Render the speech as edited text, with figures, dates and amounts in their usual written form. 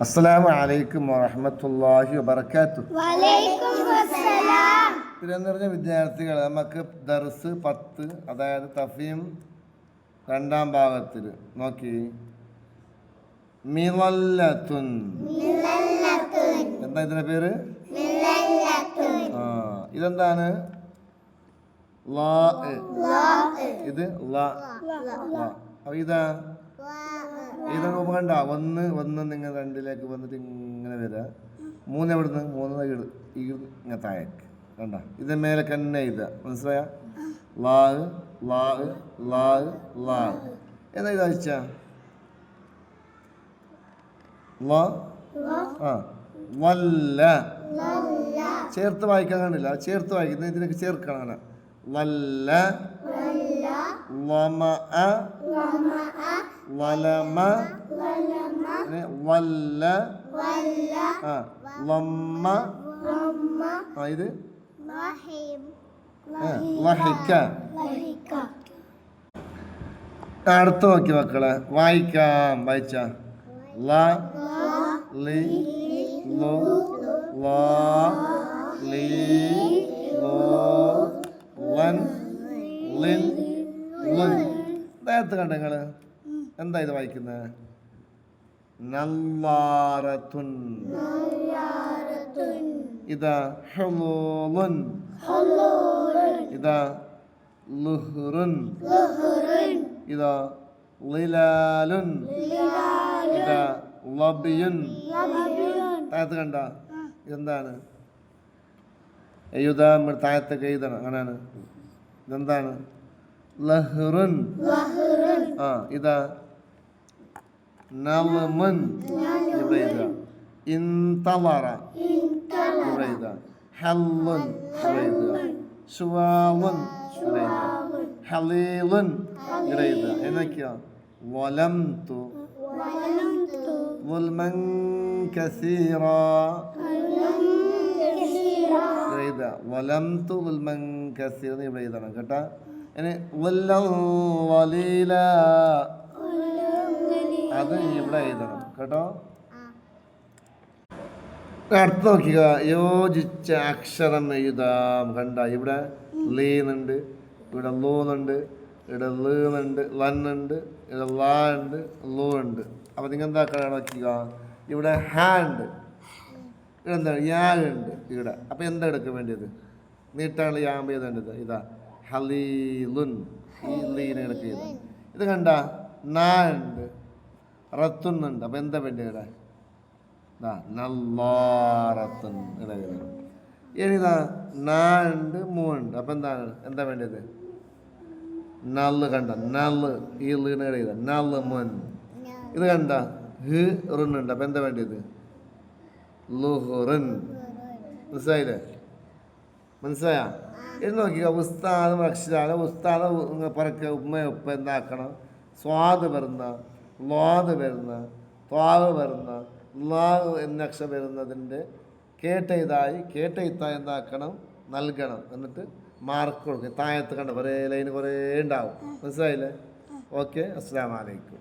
അസ്സലാമു അലൈക്കും വറഹ്മത്തുള്ളാഹി വബറകാതുഹു. നിറഞ്ഞ വിദ്യാർത്ഥികൾ, നമുക്ക് ദർസ് 10 അതായത് തഫീം രണ്ടാം ഭാഗത്തിൽ നോക്കി. മിളല്ലത്തുൻ, എന്താ ഇതിന്റെ പേര്? ഇതെന്താണ്? ലാ. ഇത് ലാ. അപ്പൊ ഇതാ ഏതാ രൂപം കണ്ട? ഒന്ന് നിങ്ങൾ രണ്ടിലേക്ക് വന്നിട്ട് ഇങ്ങനെ വരിക. 3 എവിടുന്ന്? 3 ഇങ്ങനെ താഴേക്ക് കണ്ട. ഇത് മേലെ തന്നെ ഇത് മനസ്സിലായ? ലാ ലാ ലാ ലാ എന്നാ ഇത് അയച്ച ലാ. വല്ല ചേർത്ത് വായിക്കാൻ കണ്ടില്ല? ചേർത്ത് വായിക്കുന്നത് ഇതിലേക്ക് ചേർക്കണം. അങ്ങനെ വല്ല ലമ വലമ വല്ല ലമ്മ. ഇത് ലഹിക. അടുത്ത് നോക്കി മക്കളെ, വായിക്കാം. വായിച്ച ല ലി ലോ ലാ ലീ ലോ ലൻ ലിൻ ലുൻ. നേരത്തെ കണ്ട നിങ്ങള് എന്താ ഇത് വായിക്കുന്നത്? നല്ലാറത്തുൻ. ഇതാ ഹുലൂലുൻ. ഇതാ ലുഹ്റുൻ. ഇതാ ളിലാലുൻ. ഇതാ ലബിയുൻ. താഴത്ത് കണ്ട ഇതെന്താണ്? എഴുതാ താഴത്തൊക്കെ എഴുതണം. അങ്ങനെയാണ്. ഇതെന്താണ്? ലഹ്റുൻ. ഇതാ നലമുൻ. ഇവിടെ എഴുതാ. ഇൻതളറ. ഇവിടെ എഴുതാ. ഹല്ലുൻ. ഇവിടെ എഴുതാ. ശുവാലുൻ. ഇവിടെ എഴുതാ. ഹലീലുൻ. ഇവിടെ എഴുതാ. എന്നൊക്കെയാ? വലംതു ളുൽമൻ കസീറ. ഇവിടെ എഴുതാ. വലംതു ളുൽമൻ കസീറ ഇവിടെ എഴുതണം കേട്ടാ. ഇനി അത് ഇവിടെ എഴുതണം കേട്ടോ. അടുത്ത് നോക്കുക, യോജിച്ച അക്ഷരം എഴുതാം. കണ്ട, ഇവിടെ ലീന്നുണ്ട്, ഇവിടെ ലൂന്നുണ്ട്, ഇവിടെ ലുണ്ട്, ലന്നുണ്ട്, ഇവിടെ ലാ ഉണ്ട്, ലൂ ഉണ്ട്. അപ്പം നിങ്ങൾ എന്താക്കണം നോക്കുക, ഇവിടെ ഹാ ഉണ്ട്, ഇവിടെ എന്താണ് യാ ഉണ്ട് ഇവിടെ. അപ്പം എന്താ എടുക്കാൻ വേണ്ടിയത്? നീട്ടാണ് യാമ്പ് ചെയ്തേണ്ടത്. ഇതാ ഹലീലുൻ. ഈ ലീനെ എടുക്കുക. ഇത് കണ്ട നാ ഉണ്ട്, റത്തുന്നുണ്ട്. അപ്പം എന്താ വേണ്ടി ഇവിടെ? നല്ലാറത്തുൻ. ഇനിതാ നാ ഉണ്ട്, മൂ ഉണ്ട്. അപ്പം എന്താ വേണ്ടത്? നല്ല് കണ്ട, നല്ല്. ഈ ലീനെ എഴുത നല്ല് മുൻ. ഇത് കണ്ട ഹ് റുന്നുണ്ട്. അപ്പം എന്താ വേണ്ടത്? ലുഹുറുൻ. മനസ്സിലായില്ലേ? മനസ്സിലായ? ഇത് നോക്കിക്ക, ഉസ്താദ് അക്ഷരാണ്. ഉസ്താദ് പറക്ക ഉമ്മ ഉപ്പ എന്താക്കണം? സ്വാദ് വരുന്ന, ലോദ് വരുന്ന, ത്വാവ് വരുന്ന, ലാവ് എന്ന അക്ഷരം വരുന്നതിൻ്റെ കേട്ടെഴുത്തായി എന്താക്കണം? നൽകണം. എന്നിട്ട് മാർക്ക് കൊടുക്കുക. താഴത്ത് കണ്ട കുറേ ലൈന് കുറേ ഉണ്ടാവും. മനസ്സിലായില്ലേ? ഓക്കെ. അസ്സലാമു അലൈക്കും.